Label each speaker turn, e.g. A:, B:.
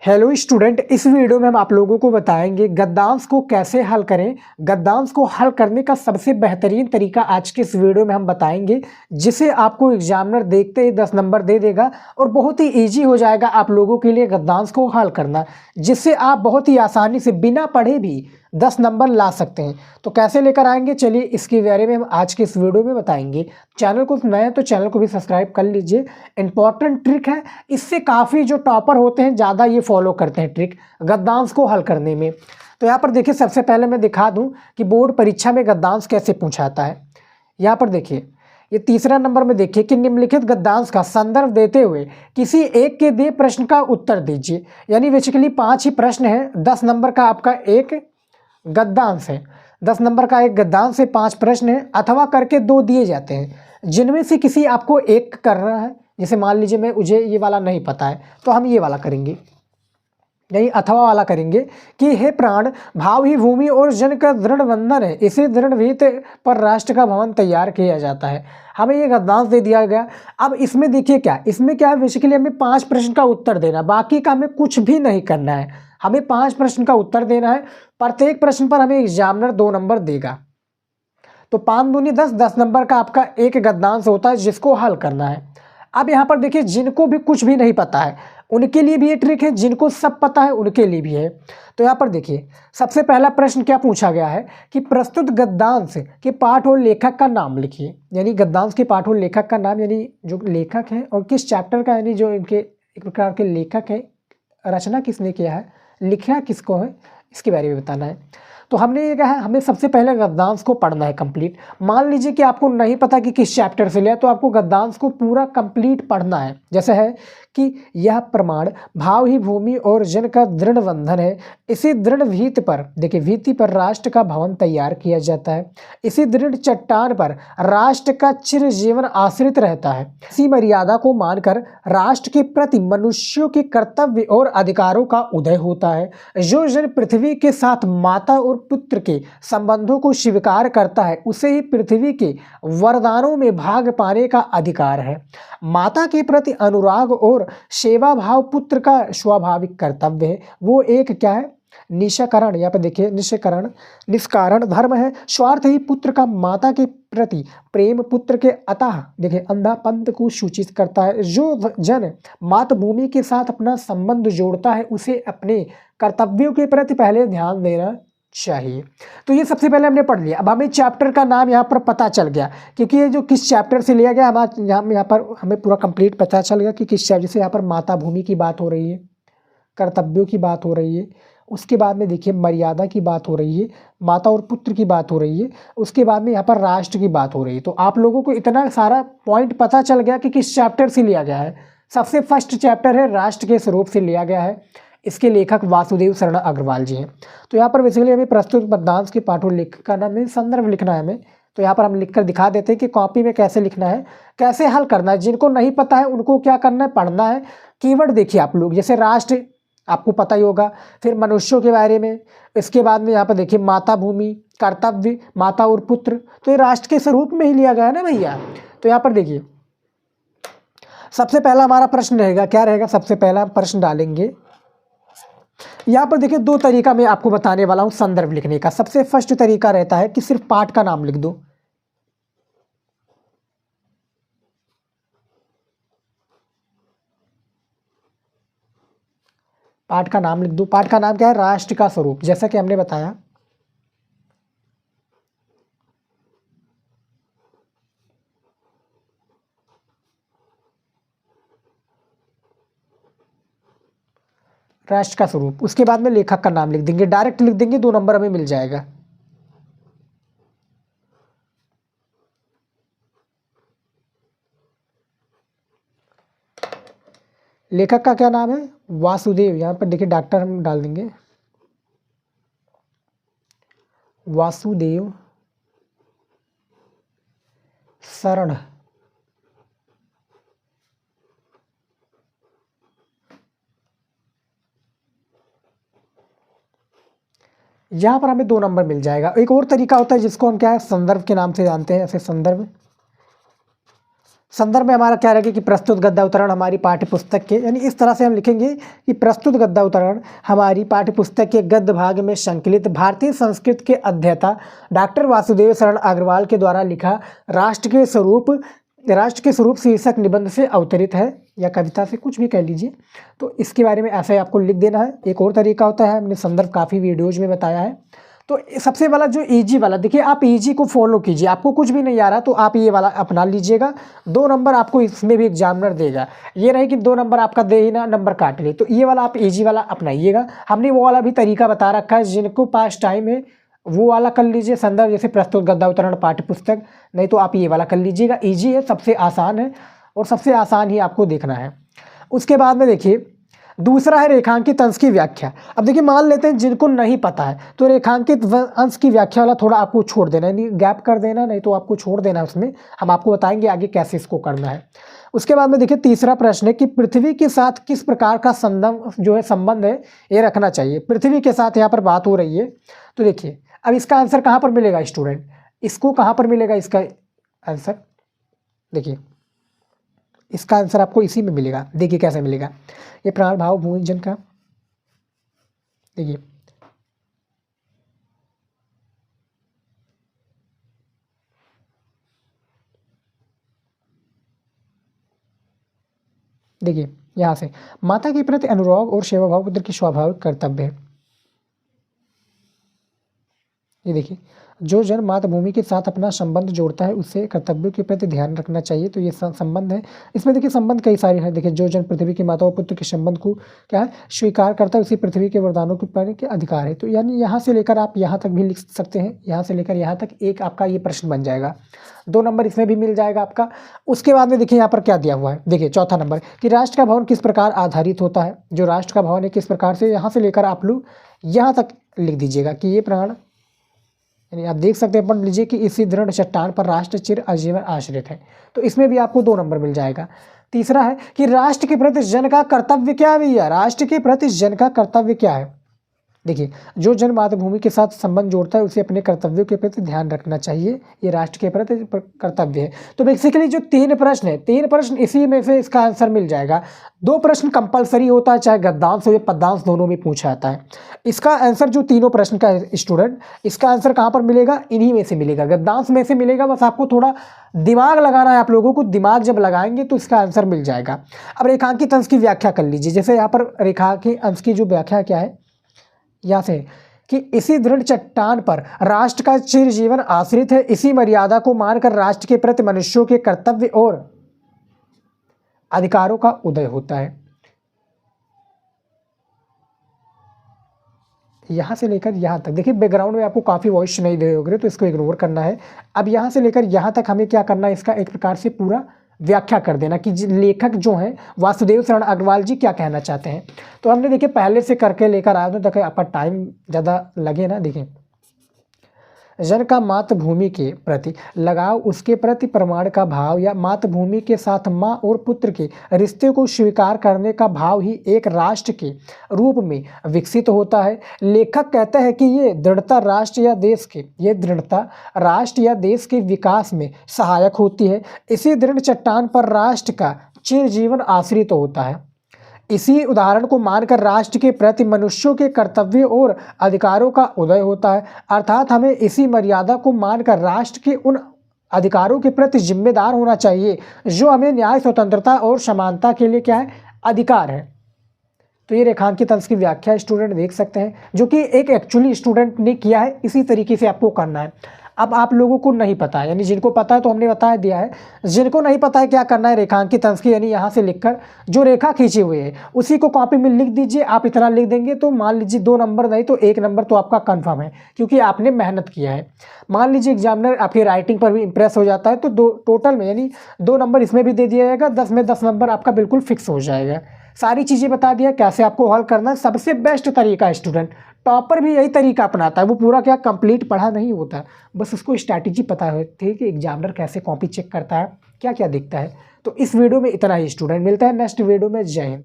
A: Hello student, इस video में हम आप लोगों को बताएंगे गद्यांश को कैसे हल करें। गद्यांश को हल करने का सबसे बेहतरीन तरीका आज के इस वीडियो में हम बताएंगे, जिसे आपको एग्जामिनर देखते ही 10 नंबर दे देगा और बहुत ही इजी हो जाएगा आप लोगों के लिए गद्यांश को हल करना, जिससे आप बहुत ही आसानी से बिना पढ़े भी 10 नंबर ला सकते हैं। तो कैसे लेकर आएंगे, चलिए इसके बारे में हम आज के इस वीडियो में बताएंगे। चैनल को नए हैं तो चैनल को भी सब्सक्राइब कर लीजिए। इंपॉर्टेंट ट्रिक है, इससे काफ़ी जो टॉपर होते हैं ज़्यादा ये फॉलो करते हैं ट्रिक गद्यांश को हल करने में। तो यहाँ पर देखिए, सबसे पहले मैं दिखा दूँ कि बोर्ड परीक्षा में गद्यांश कैसे पूछा जाता है। यहाँ पर देखिए, ये तीसरा नंबर में देखिए कि निम्नलिखित गद्यांश का संदर्भ देते हुए किसी एक के दिए प्रश्न का उत्तर दीजिए। यानी बेसिकली 5 ही प्रश्न है, 10 नंबर का आपका एक गद्यांश है। 10 नंबर का एक गद्यांश से 5 प्रश्न है, अथवा करके 2 दिए जाते हैं, जिनमें से किसी आपको एक करना है। जैसे मान लीजिए मुझे ये वाला नहीं पता है तो हम ये वाला करेंगे, यही अथवा वाला करेंगे कि हे प्राण, भाव ही भूमि और जन का दृढ़ बंधन है, इसी दृढ़ भीत पर राष्ट्र का भवन तैयार किया जाता है। हमें ये गद्यांश दे दिया गया। अब इसमें देखिए इसमें क्या है, बेसिकली हमें 5 प्रश्न का उत्तर देना, बाकी का हमें कुछ भी नहीं करना है। हमें 5 प्रश्न का उत्तर देना है। प्रत्येक प्रश्न पर हमें एग्जामिनर 2 नंबर देगा। तो 5 दूनी 10, 10 नंबर का आपका एक गद्यांश होता है, जिसको हल करना है। अब यहाँ पर देखिए, जिनको भी कुछ भी नहीं पता है उनके लिए भी ये ट्रिक है, जिनको सब पता है उनके लिए भी है। तो यहाँ पर देखिए, सबसे पहला प्रश्न क्या पूछा गया है कि प्रस्तुत गद्यांश के पाठ और लेखक का नाम लिखिए। यानी गद्यांश के पाठ और लेखक का नाम, यानी जो लेखक है और किस चैप्टर का, यानी जो इनके एक प्रकार के लेखक है, रचना किसने किया है, लिखा किसको है, इसके बारे में बताना है। तो हमने ये कहा है, हमें सबसे पहले गद्यांश को पढ़ना है कंप्लीट। मान लीजिए कि आपको नहीं पता कि किस चैप्टर से लिया, तो आपको गद्यांश को पूरा कंप्लीट पढ़ना है। जैसे है कि यह प्रमाण भाव ही भूमि और जन का दृढ़ बंधन है, इसी दृढ़ भीत पर, देखिए भीति पर राष्ट्र का भवन तैयार किया जाता है, इसी दृढ़ चट्टान पर राष्ट्र का चिर जीवन आश्रित रहता है, इसी मर्यादा को मानकर राष्ट्र के प्रति मनुष्यों के कर्तव्य और अधिकारों का उदय होता है, जो जन पृथ्वी के साथ माता और पुत्र के संबंधों को स्वीकार करता है, उसे ही पृथ्वी के वरदानों में भाग पाने का अधिकार है। माता के प्रति अनुराग और सेवा भाव पुत्र का स्वाभाविक कर्तव्य है। वो एक क्या है, निष्करण, यहाँ पे देखिए निष्कारण धर्म है। स्वार्थ ही पुत्र का माता के प्रति प्रेम पुत्र के अतः देखिए अंधापंथ को सूचित करता है। जो जन मातृभूमि के साथ अपना संबंध जोड़ता है, उसे अपने कर्तव्यों के प्रति पहले ध्यान देना चाहिए। तो ये सबसे पहले हमने पढ़ लिया। अब हमें चैप्टर का नाम यहाँ पर पता चल गया, क्योंकि ये जो किस चैप्टर से लिया गया, यहाँ पर हमें पूरा कंप्लीट पता चल गया कि किस चैप्टर। जैसे यहाँ पर माता भूमि की बात हो रही है, कर्तव्यों की बात हो रही है, उसके बाद में देखिए मर्यादा की बात हो रही है, माता और पुत्र की बात हो रही है, उसके बाद में यहाँ पर राष्ट्र की बात हो रही है। तो आप लोगों को इतना सारा पॉइंट पता चल गया कि किस चैप्टर से लिया गया है। सबसे फर्स्ट चैप्टर है राष्ट्र के स्वरूप से लिया गया है। इसके लेखक वासुदेव शरण अग्रवाल जी हैं। तो यहाँ पर बेसिकली हमें प्रस्तुत गद्यांश के पाठ और लेखक का नाम में संदर्भ लिखना है हमें। तो यहाँ पर हम लिखकर दिखा देते हैं कि कॉपी में कैसे लिखना है, कैसे हल करना है। जिनको नहीं पता है उनको क्या करना है, पढ़ना है। कीवर्ड देखिए आप लोग, जैसे राष्ट्र आपको पता ही होगा, फिर मनुष्यों के बारे में, इसके बाद में यहाँ पर देखिए माता भूमि, कर्तव्य, माता और पुत्र, तो ये राष्ट्र के स्वरूप में ही लिया गया है ना भैया। तो यहाँ पर देखिए, सबसे पहला हमारा प्रश्न रहेगा, क्या रहेगा, सबसे पहला प्रश्न डालेंगे। यहाँ पर देखिए 2 तरीका मैं आपको बताने वाला हूँ संदर्भ लिखने का। सबसे फर्स्ट तरीका रहता है कि सिर्फ पाठ का नाम लिख दो। पाठ का नाम लिख दो। पाठ का नाम क्या है, राष्ट्र का स्वरूप, जैसा कि हमने बताया। राष्ट्र का स्वरूप, उसके बाद में लेखक का नाम लिख देंगे, डायरेक्ट लिख देंगे, 2 नंबर हमें मिल जाएगा। लेखक का क्या नाम है, वासुदेव। यहाँ पर देखिए डॉक्टर हम डाल देंगे, वासुदेव शरण। यहाँ पर हमें 2 नंबर मिल जाएगा। एक और तरीका होता है जिसको हम क्या है, संदर्भ के नाम से जानते हैं। ऐसे संदर्भ, संदर्भ में हमारा क्या रहेगा कि प्रस्तुत गद्य अवतरण हमारी पाठ्य पुस्तक के, यानी इस तरह से हम लिखेंगे कि प्रस्तुत गद्य अवतरण हमारी पाठ्य पुस्तक के गद्य भाग में संकलित भारतीय संस्कृत के अध्येता डॉक्टर वासुदेव शरण अग्रवाल के द्वारा लिखा राष्ट्र के स्वरूप शीर्षक निबंध से अवतरित है, या कविता से कुछ भी कह लीजिए। तो इसके बारे में ऐसे आपको लिख देना है। एक और तरीका होता है, हमने संदर्भ काफ़ी वीडियोज़ में बताया है। तो सबसे वाला जो इजी वाला, देखिए आप इजी को फॉलो कीजिए, आपको कुछ भी नहीं आ रहा तो आप ये वाला अपना लीजिएगा। 2 नंबर आपको इसमें भी एग्जामिनर देगा, ये नहीं कि 2 नंबर आपका दे ही ना नंबर काट ले। तो ये वाला आप इजी वाला अपनाइएगा। हमने वो वाला भी तरीका बता रखा है, जिनको पास टाइम है वो वाला कर लीजिए संदर्भ, जैसे प्रस्तुत गद्य अवतरण पाठ्य पुस्तक, नहीं तो आप ये वाला कर लीजिएगा। ईजी है, सबसे आसान है और सबसे आसान ही आपको देखना है। उसके बाद में देखिए दूसरा है रेखांकित अंश की व्याख्या। अब देखिए मान लेते हैं जिनको नहीं पता है तो रेखांकित अंश की व्याख्या वाला थोड़ा आपको छोड़ देना, यानी गैप कर देना, नहीं तो आपको छोड़ देना है उसमें। हम आपको बताएंगे आगे कैसे इसको करना है। उसके बाद में देखिए तीसरा प्रश्न है कि पृथ्वी के साथ किस प्रकार का संबंध है ये रखना चाहिए। पृथ्वी के साथ यहाँ पर बात हो रही है। तो देखिए अब इसका आंसर कहाँ पर मिलेगा स्टूडेंट, इसको कहाँ पर मिलेगा इसका आंसर, देखिए इसका आंसर आपको इसी में मिलेगा। देखिए कैसे मिलेगा, ये प्राण भाव भूमिजन का, देखिए यहाँ से माता के प्रति अनुराग और सेवा भाव पुत्र की स्वाभाविक कर्तव्य है। ये देखिए जो जन मातृभूमि के साथ अपना संबंध जोड़ता है उससे कर्तव्यों के प्रति ध्यान रखना चाहिए। तो ये संबंध है, इसमें देखिए संबंध कई सारे हैं। देखिए जो जन पृथ्वी की माता और पुत्र के संबंध को क्या है स्वीकार करता है उसी पृथ्वी के वरदानों के पाने के अधिकार है। तो यानी यहाँ से लेकर आप यहाँ तक भी लिख सकते हैं, यहाँ से लेकर यहाँ तक एक आपका ये प्रश्न बन जाएगा। 2 नंबर इसमें भी मिल जाएगा आपका। उसके बाद में देखिए यहाँ पर क्या दिया हुआ है, देखिए चौथा नंबर कि राष्ट्र का भवन किस प्रकार आधारित होता है। जो राष्ट्र का भवन है किस प्रकार से, यहाँ से लेकर आप लोग यहाँ तक लिख दीजिएगा कि ये प्राण, यानी आप देख सकते हैं पढ़ लीजिए कि इसी दृढ़ चट्टान पर राष्ट्र चिर आजीवन आश्रित है। तो इसमें भी आपको 2 नंबर मिल जाएगा। तीसरा है कि राष्ट्र के प्रति जन का कर्तव्य क्या है भैया, राष्ट्र के प्रति जन का कर्तव्य क्या है। देखिए जो जन मातृभूमि के साथ संबंध जोड़ता है उसे अपने कर्तव्यों के प्रति ध्यान रखना चाहिए, ये राष्ट्र के प्रति कर्तव्य है। तो बेसिकली जो 3 प्रश्न है, 3 प्रश्न इसी में से इसका आंसर मिल जाएगा। 2 प्रश्न कंपलसरी होता है, चाहे गद्यांश हो या पद्यांश दोनों में पूछा जाता है। इसका आंसर जो तीनों प्रश्न का है स्टूडेंट, इसका आंसर कहाँ पर मिलेगा, इन्हीं में से मिलेगा, गद्यांश में से मिलेगा। बस आपको थोड़ा दिमाग लगाना है, आप लोगों को दिमाग जब लगाएंगे तो इसका आंसर मिल जाएगा। अब रेखांकित अंश की व्याख्या कर लीजिए। जैसे यहाँ पर रेखांकित अंश की जो व्याख्या क्या है, यहाँ से कि इसी दृढ़ चट्टान पर राष्ट्र का चिरजीवन आश्रित है, इसी मर्यादा को मानकर राष्ट्र के प्रति मनुष्यों के कर्तव्य और अधिकारों का उदय होता है। यहाँ से लेकर यहाँ तक देखिए बैकग्राउंड में आपको काफ़ी वॉइस नहीं दे होगी तो इसको इग्नोर करना है। अब यहाँ से लेकर यहाँ तक हमें क्या करना है, इसका एक प्रकार से पूरा व्याख्या कर देना कि लेखक जो हैं वासुदेव शरण अग्रवाल जी क्या कहना चाहते हैं। तो हमने देखिए पहले से करके लेकर आए तो आपका टाइम ज़्यादा लगे ना। देखिए जन का मातृभूमि के प्रति लगाव, उसके प्रति प्रमाण का भाव या मातृभूमि के साथ माँ और पुत्र के रिश्ते को स्वीकार करने का भाव ही एक राष्ट्र के रूप में विकसित होता है। लेखक कहता है कि ये दृढ़ता राष्ट्र या देश के विकास में सहायक होती है। इसी दृढ़ चट्टान पर राष्ट्र का चिरजीवन आश्रित होता है। इसी उदाहरण को मानकर राष्ट्र के प्रति मनुष्यों के कर्तव्यों और अधिकारों का उदय होता है। अर्थात हमें इसी मर्यादा को मानकर राष्ट्र के उन अधिकारों के प्रति जिम्मेदार होना चाहिए जो हमें न्याय, स्वतंत्रता और समानता के लिए क्या है, अधिकार है। तो ये रेखांकित अंश की व्याख्या स्टूडेंट देख सकते हैं, जो कि एक एक्चुअली स्टूडेंट ने किया है। इसी तरीके से आपको करना है। अब आप लोगों को नहीं पता है, यानी जिनको पता है तो हमने बता दिया है, जिनको नहीं पता है क्या करना है, रेखांकित अंश की यानी यहाँ से लिखकर जो रेखा खींची हुई है उसी को कॉपी में लिख दीजिए। आप इतना लिख देंगे तो मान लीजिए 2 नंबर नहीं तो 1 नंबर तो आपका कंफर्म है, क्योंकि आपने मेहनत किया है। मान लीजिए एग्जामिनर आपकी राइटिंग पर भी इंप्रेस हो जाता है तो टोटल में यानी 2 नंबर इसमें भी दे दिया जाएगा, 10 में 10 नंबर आपका बिल्कुल फिक्स हो जाएगा। सारी चीज़ें बता दिया कैसे आपको हल करना है। सबसे बेस्ट तरीका है स्टूडेंट, टॉपर भी यही तरीका अपनाता है। वो पूरा क्या कंप्लीट पढ़ा नहीं होता, बस उसको स्ट्रैटेजी पता होती है कि एग्जामिनर कैसे कॉपी चेक करता है, क्या क्या दिखता है। तो इस वीडियो में इतना ही स्टूडेंट, मिलता है नेक्स्ट वीडियो में। जय हिंद।